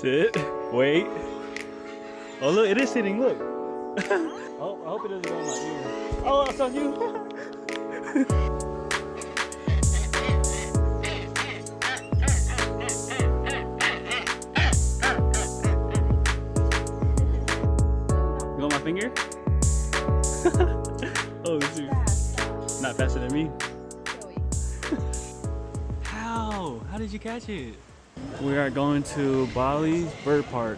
Sit. Wait. Oh look, it is sitting. Look. Oh, I hope it doesn't go in my ear. Oh, it's on you. You want my finger? Oh shoot. Not faster than me. How? How did you catch it? We are going to Bali Bird Park.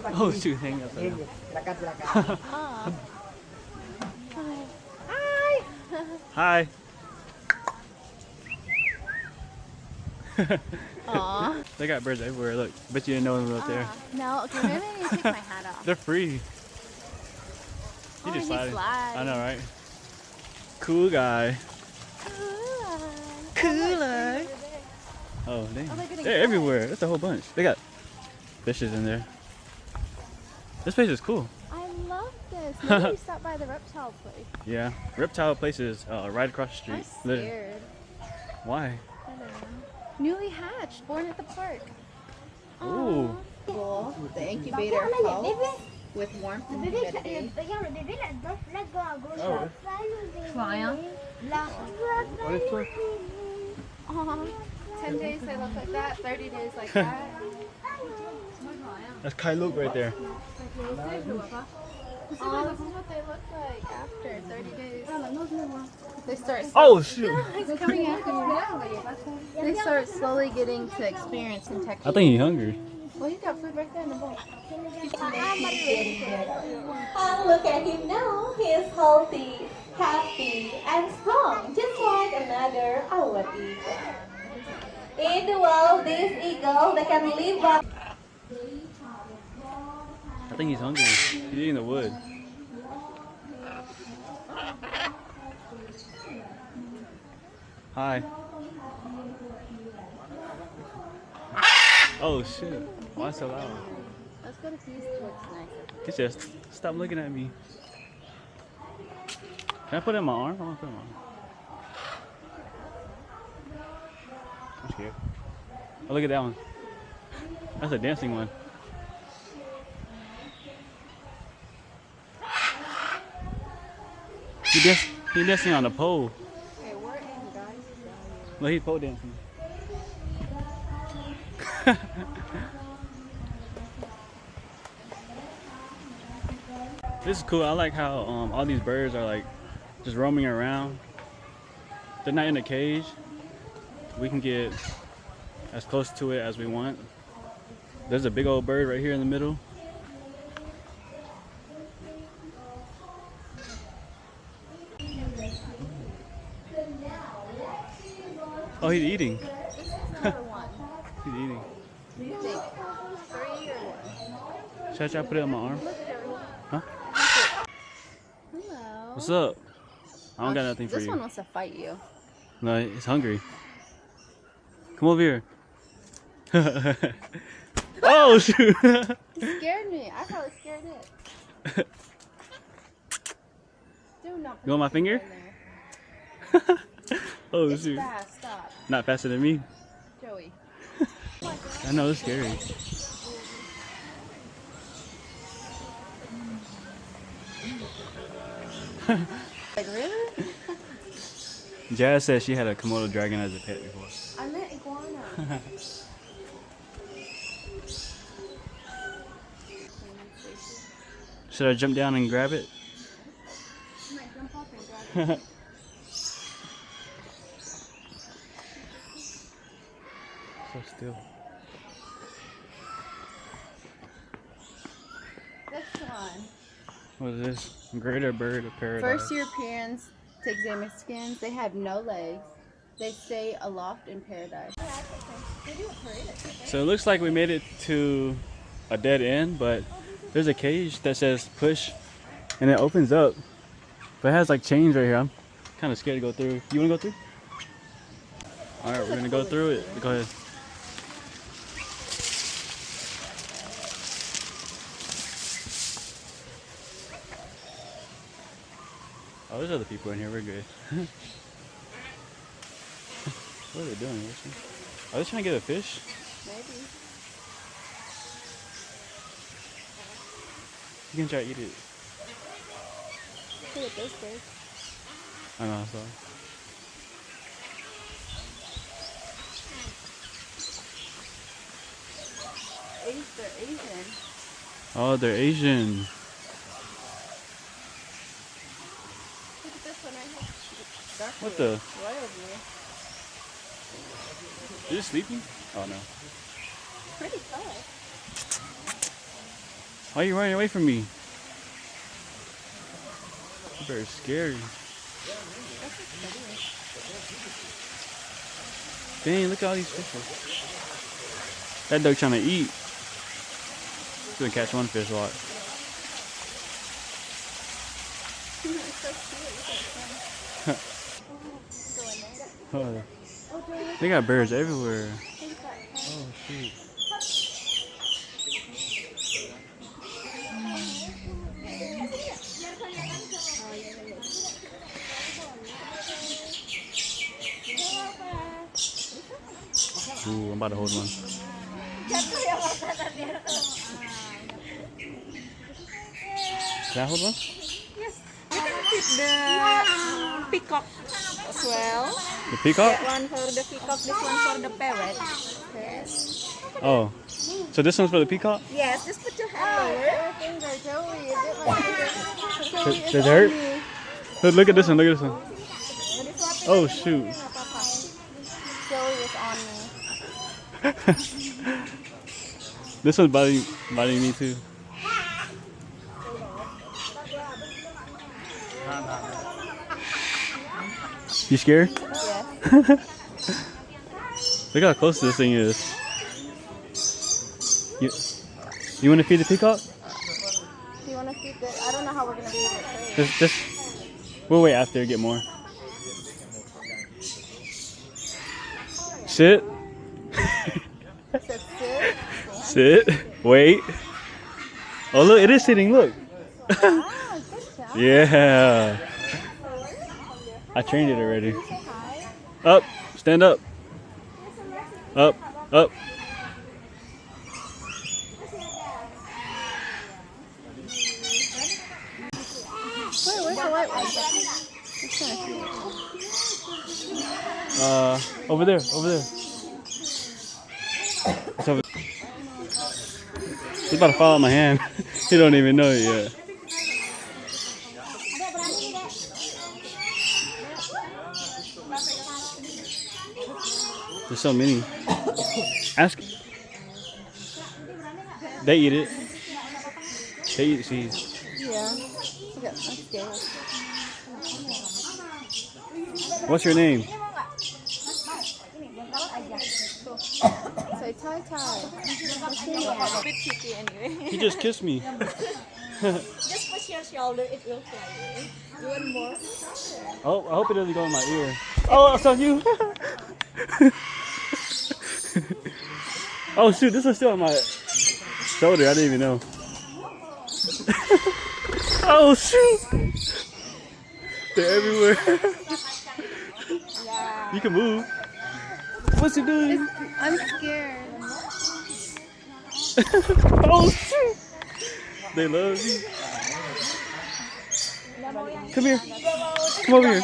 Oh shoot, hang up. Hi. Hi. Aww. They got birds everywhere. Look, bet you didn't know them up there. No, okay, maybe I need to take my hat off. They're free. You just slide. I know, right? Cool guy. Cool guy. Oh, dang. They're everywhere. That's a whole bunch. They got fishes in there. This place is cool. I love this. Maybe we stop by the reptile place. Yeah, reptile place is right across the street. I'm scared. Why? I don't know. Newly hatched, born at the park. Ooh. Cool. The incubator helps with warmth and humidity. Oh. Triumph. What is this? 10 days they look like that, 30 days like that. That's Kai Luke right there. This is what they look like after 30 days. They start. Oh shoot! He's coming after you. They start slowly getting to experience and texture. I think he's hungry. Well, he's got food right there in the bowl. And look at him now. He is healthy, happy, and strong, just like another our eagle. In the world, this eagle that can live up. I think he's hungry. He's eating the wood. Hi. Oh shit. Why so loud? Let's go to Peace. Looks nice. He says, stop looking at me. Can I put it in my arm? I want to put it in my arm. I'm scared. Oh, look at that one. That's a dancing one. He's dancing on the pole. Okay, we're in, guys. Look, he's pole dancing. This is cool. I like how all these birds are like just roaming around. They're not in a cage. We can get as close to it as we want. There's a big old bird right here in the middle. Oh, he's eating. This is number one. He's eating. What do you think? 3 or 1? Should I try to put it on my arm? Huh? Hello. What's up? I don't got nothing for This you. one wants to fight you. No, it's hungry. Come over here. Oh shoot! You scared me. I probably scared it. Do not. You want my finger? Oh It's shoot! fast. Stop. Not faster than me. Joey. I know, it's scary. Like, really? Jazz said she had a Komodo dragon as a pet before. I meant iguana. Should I jump down and grab it? I might jump up and grab it. So still. This one. What is this? Greater bird of paradise. First Europeans to examine skins. They have no legs. They stay aloft in paradise. So it looks like we made it to a dead end, but there's a cage that says push and it opens up. But it has like chains right here. I'm kind of scared to go through. You want to go through? Alright, we're going to go through it. Go ahead. Oh, there's other people in here. We're good. What are they doing? Are they trying to get a fish? Maybe. You can try to eat it. Look at this bird. I know, so. They're Asian. Oh, they're Asian. Look at this one right here. Dark What blue. the? Royal blue. Is it sleeping? Oh no. Pretty color. Why are you running away from me? You're very scary. Dang, look at all these fishes. That dog trying to eat. He's gonna catch one fish, watch. It's so cute. Look at this one. Go in there. Oh, they got birds everywhere. Oh shoot. Ooh, I'm about to hold one. Can I hold one? You can keep the peacock as well. The peacock? That one for the peacock, this one for the parrot. Yes. Oh. So this one's for the peacock? Yes, just put your hand lower. Does it hurt? Look at this one, look at this one. Oh shoot. Joey is on me. This one's biting me too. You scared? Yes. Look how close this thing is. You want to feed the peacock? Do you want to feed this? I don't know how we're going to be able to feed. Just, we'll wait after, get more. Sit. Sit. Sit. Wait. Oh look, it is sitting, look. Ah, good job. Yeah. I trained it already. Say hi. Up. Stand up. Up. Up. Where's the white one? It's kind of cute. Over there. Over there. It's over. He's about to fall out my hand. He don't even know it yet. There's so many. Ask. They eat it. They eat seeds. Yeah. Look at, I'm scared. What's your name? Say tie. A bit cheeky anyway. He just kissed me. Just push your shoulder, it will fly. You want more? Oh, I hope it doesn't go in my ear. Oh, it's on you. Oh shoot, this is still on my shoulder. I didn't even know. Oh shoot! They're everywhere. Yeah. You can move. What's he doing? I'm scared. Oh shoot! They love you. Come here. Come over here.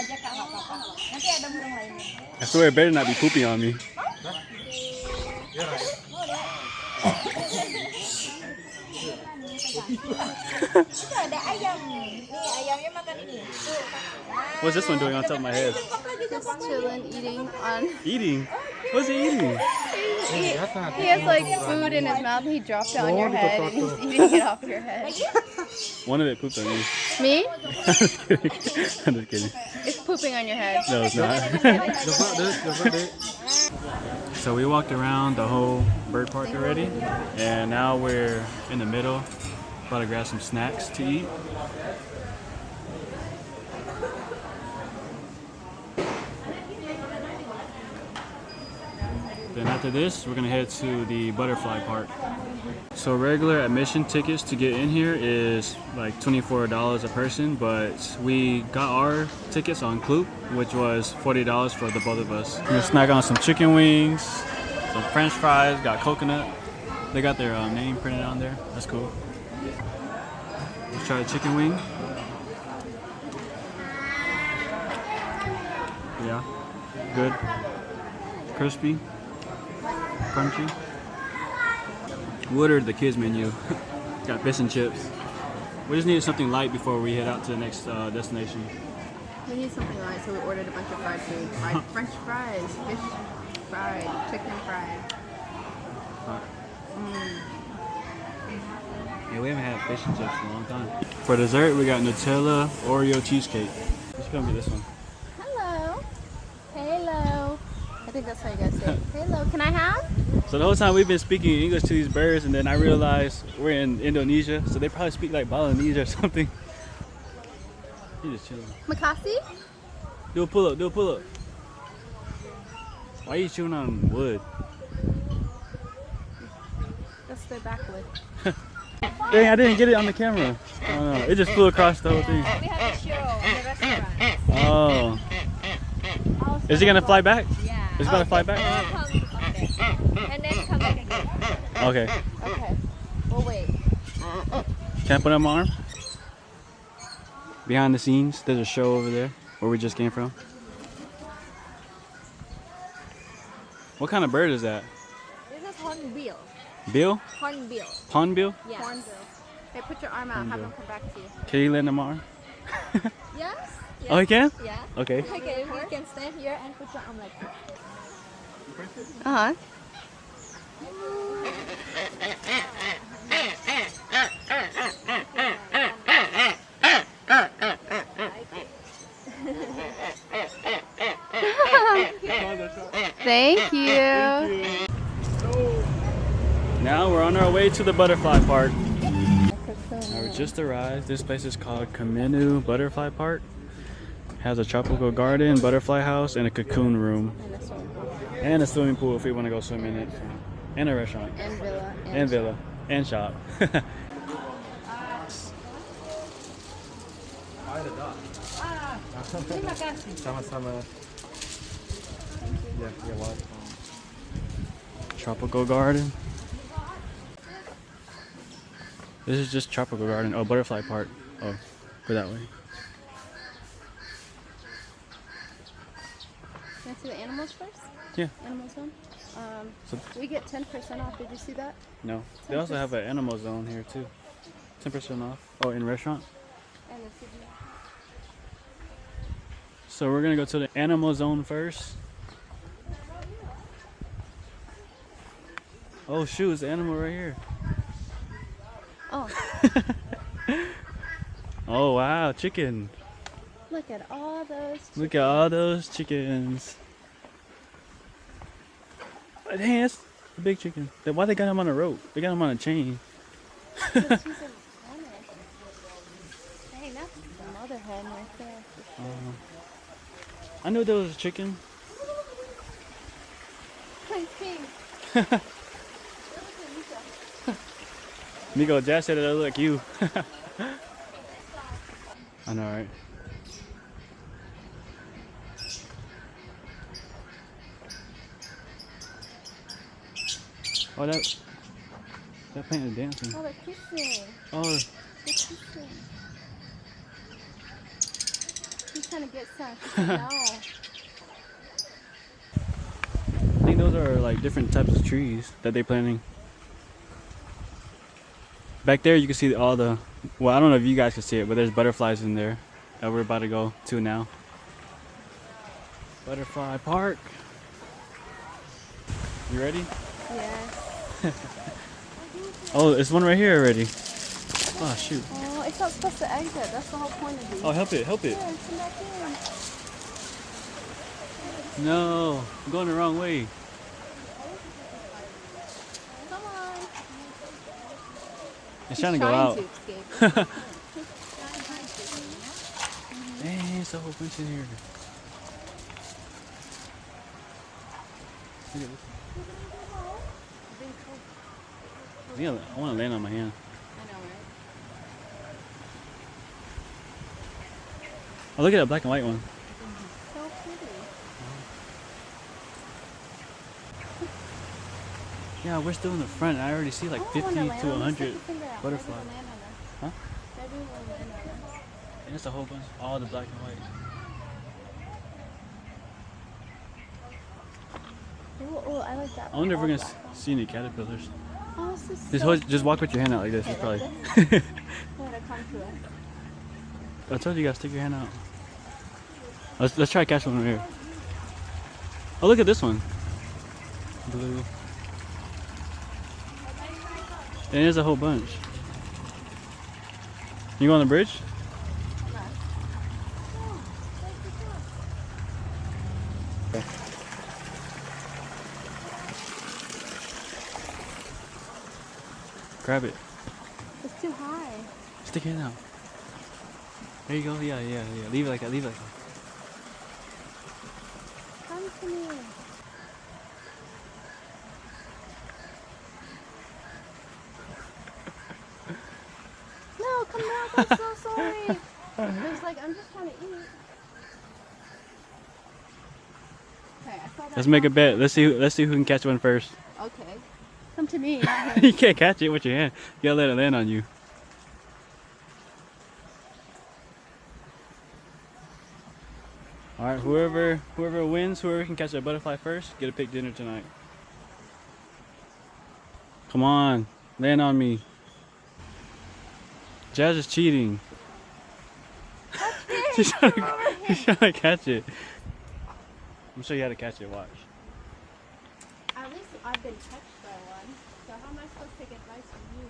I swear it better not be pooping on me. Ada ayam. Nih, ayamnya makan ini. What's this one doing on top of my head? Just chilling, eating on. Eating? What's he eating? He has like food in his mouth and he dropped it on your head and he's eating it off your head. One of it pooped on me. Me? I'm just kidding. I'm just kidding. It's pooping on your head. No, it's not. So we walked around the whole bird park already, and now we're in the middle, about to grab some snacks to eat. Then after this, we're gonna head to the butterfly park. So regular admission tickets to get in here is like $24 a person, but we got our tickets on Kloop, which was $40 for the both of us. We're gonna snack on some chicken wings, Some French fries, got coconut. They got their name printed on there. That's cool. Let's try the chicken wing. Yeah, good. Crispy, crunchy. We ordered the kids menu. Got fish and chips. We just needed something light before we head out to the next destination. We need something light, so we ordered a bunch of fried food. Fried French fries, fish fried, chicken fried. Yeah, we haven't had fish and chips in a long time. For dessert, we got Nutella Oreo cheesecake. Let's go get this one. Hello. Hello. I think that's how you guys say it. Hello. Can I have? So the whole time we've been speaking English to these birds, and then I realized we're in Indonesia, so they probably speak like Balinese or something. He's just chilling. Makasi? Do a pull up, do a pull up. Why are you chewing on wood? That's their backwood. Dang, I didn't get it on the camera. Oh no, it just flew across the whole thing. We have a show in the restaurant. Oh. Is it gonna fly back? Yeah. It's gonna fly back? Come up there. And then come back again. Okay. Okay. We'll wait. Can I put it on my arm? Behind the scenes, there's a show over there where we just came from. What kind of bird is that? This is hornbill. Bill? Hornbill. Hornbill? Yes. Hornbill. Hey, put your arm out. Have them come back to you. Can you lend him my arm? Yes. Oh, he can? Yeah. Okay. Okay, you can stand here and put your arm like that. Uh-huh. Thank you. Now we're on our way to the butterfly park. Now we just arrived. This place is called Kemenuh Butterfly Park. Has a tropical garden, butterfly house, and a cocoon room. And a swimming pool if we want to go swim in it. And a restaurant. And villa. And villa. And shop. Sama-sama. Yeah, you're welcome. Tropical garden. This is just tropical garden. Oh, butterfly park. Oh, go that way. Can I see the animals first? Yeah. Animal zone. So- We get 10% off. Did you see that? No. They also have an animal zone here too. 10% off. Oh, in restaurant? And the city. So we're gonna go to the animal zone first. Oh shoot, it's an animal right here. Oh, Oh wow, chicken. look at all those. Look at all those chickens. Oh, dang, that's a big chicken. Why they got him on a rope? They got him on a chain. She's a woman. Dang, that's the mother hen right there. I knew there was a chicken. It's pink. Nico, Jazz said it looked like you. I know, right? Oh, that plant is dancing. Oh, they're kissing. Oh, They're kissing. She's trying to get some. She said no. I think those are like different types of trees that they're planting. Back there you can see all the, well, I don't know if you guys can see it, but there's butterflies in there that we're about to go to now. Butterfly park. You ready? Yes. Oh, it's one right here already. Oh shoot. Oh, it's not supposed to exit. That's the whole point of these. Oh, help it, help it. Here, come back in. No, I'm going the wrong way. Come on. It's trying to go out. To escape. Dang, there's a whole bunch in here. Look at this. Yeah, I want to land on my hand. I know, right? Oh, look at that black and white one. So pretty. Yeah, we're still in the front. I already see like 50 to 100 butterflies. Huh? And it's a whole bunch. All the black and white. Oh, I like that. I wonder if we're gonna see any caterpillars. Oh, this is Just walk with your hand out like this. It's probably. I told you guys stick your hand out. Let's try to catch one over here. Oh, look at this one. Blue. And there's a whole bunch. You go on the bridge? Okay. Grab it. It's too high. Stick your hand out. There you go. Yeah. Leave it like that. Leave it like that. Come to me. No, come back. I'm so sorry. It's like, I'm just trying to eat. Okay, I saw that. Let's make a bet. Let's see who can catch one first. Okay. Come to me, not him. You can't catch it with your hand. You gotta let it land on you. Alright, whoever wins, whoever can catch a butterfly first, get to pick dinner tonight. Come on, land on me. Jazz is cheating. She's trying to catch it. I'm sure you how to catch it, watch. At least I've been touched by one. So how am I supposed to take advice from you?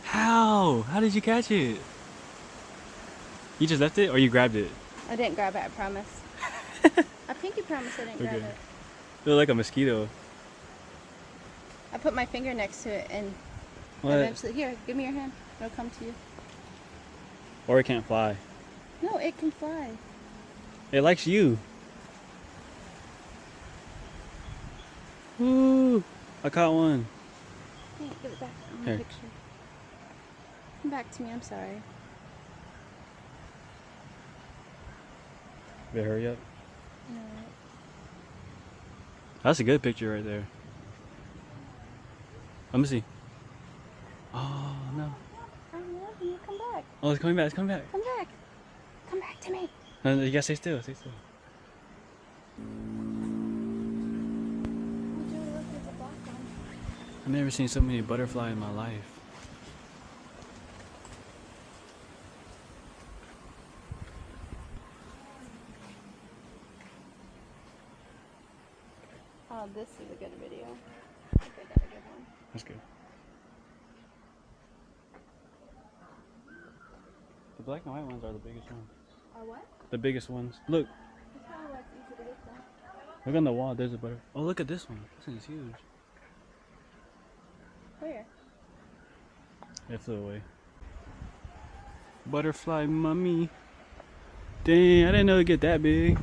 How? How did you catch it? You just left it or you grabbed it? I didn't grab it, I promise. I pinky promise I didn't grab it. It looked like a mosquito. I put my finger next to it and What? eventually, here, give me your hand. It'll come to you. Or it can't fly. No, it can fly. It likes you. Woo! I caught one. Hey, give it back. I want Here. a picture. Come back to me, I'm sorry. Better hurry up. No. That's a good picture right there. Let me see. Oh no. I love you. Come back. Oh, it's coming back. It's coming back. Come back. Come back to me. No, you gotta stay still. Stay still. I've never seen so many butterflies in my life. Oh, this is a good video. I think I got a good one. That's good. The black and white ones are the biggest ones. What? The biggest ones. Look. That's probably why it's easy to get them. Look on the wall. There's a butterfly. Oh, look at this one. This thing is huge. Where? It flew away. Butterfly mummy. Dang, I didn't know it'd get that big.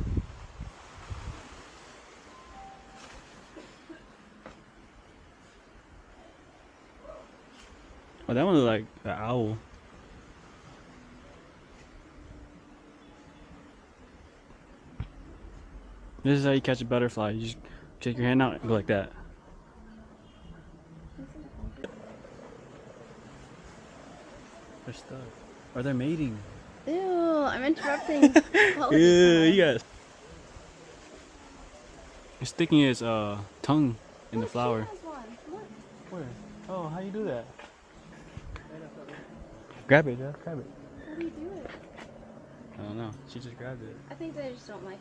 Oh, that one looked like an owl. This is how you catch a butterfly. You just take your hand out and go like that. They're stuck. Or they're mating. Ew, I'm interrupting. All of Ew, the you guys. He's sticking his tongue in the flower. She has one. Look. Where? Oh, how you do that? Grab it, Jeff. Grab it. How do you do it? I don't know. She just grabbed it. I think they just don't like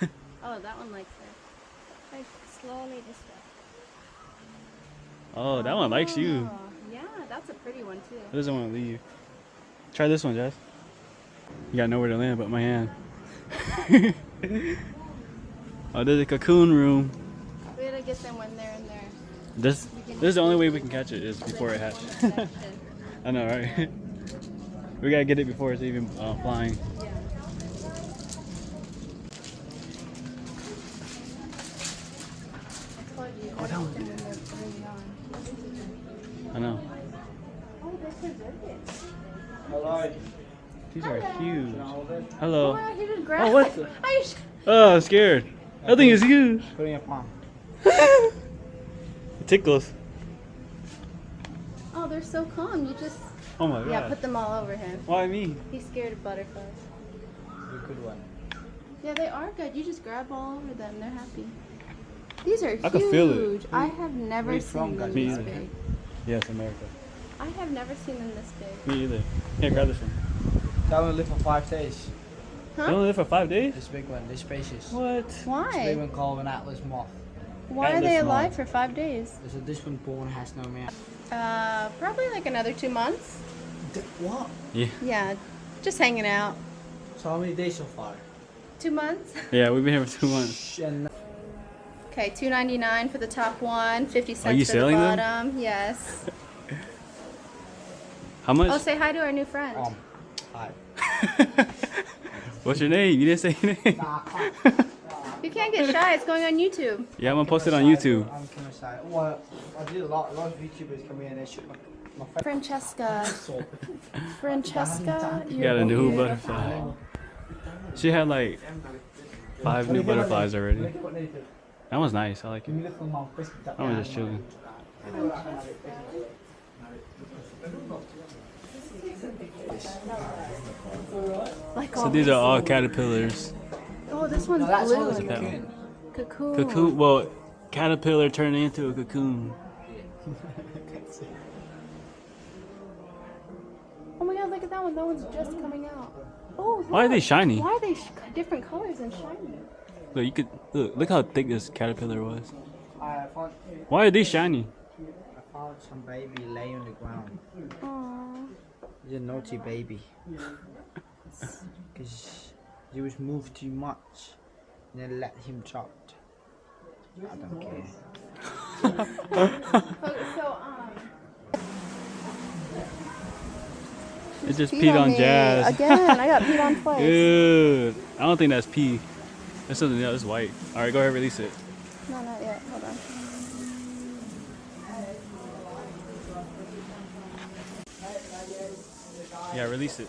us. Oh, that one likes her. Like, slowly just. Oh, that one likes you. Oh, yeah, that's a pretty one too. It doesn't want to leave. Try this one, Jess. You got nowhere to land but my hand. Oh, there's a cocoon room. We gotta get them when they're in there. This is the only way we can catch it is before it hatches. I know, right? We gotta get it before it's even flying. Yeah. Oh, that one. I know. Oh, they preserved it. Hello. These are huge. Oh Hello. my God, he just grabbed. Oh, what the? I just- Oh, I'm scared. That thing is huge. Put it in your palm. It tickles. Oh, they're so calm. You just Oh my god. yeah, put them all over him. Why me? He's scared of butterflies. You're a good one. Yeah, they are good. You just grab all over them. They're happy. These are huge. I can feel it. I have never Where you seen from, them guys? Me this either. big. Yes, America. I have never seen them this big. Me either. Here, grab this one. That one live for 5 days. They only live for 5 days? This big one, this spacious. What? This big Why? one called an Atlas moth. Why are Atlas they moth. alive for 5 days? So this one born has no man. Probably like another 2 months. What? Yeah. Yeah, just hanging out. So how many days so far? 2 months. Yeah, we've been here for 2 months. And Okay, $2.99 for the top one, 50 cents Are you for selling the them? bottom. Yes. How much? Oh, say hi to our new friend. hi. What's your name? You didn't say your name. You can't get shy. It's going on YouTube. Yeah, I'm gonna post it on YouTube. I'm Kemenuh. Well, I did a lot of YouTubers come in and they shoot my face. Francesca. Francesca. You got a new butterfly. She had like 5 new butterflies already. That one's nice. I like it. That one's just chilling. Like So these are all caterpillars. Oh, this one's That's all is a blue. That cocoon. Cocoon. Cocoon. Well, caterpillar turning into a cocoon. Oh my God, look at that one. That one's just coming out. Oh, look. Why are they shiny? Why are they different colors and shiny? Look, you could look how thick this caterpillar was. I found Why are these shiny? some baby lay on the ground. Aww. He's a naughty baby. Because he was moved too much. And then let him trapped. I don't care. Okay, so It just peed on me. Jazz. Again, I got peed on twice. Ew. I don't think that's pee. That's something else. It's white. All right, go ahead, release it. No, not yet. Hold on. Yeah, release it.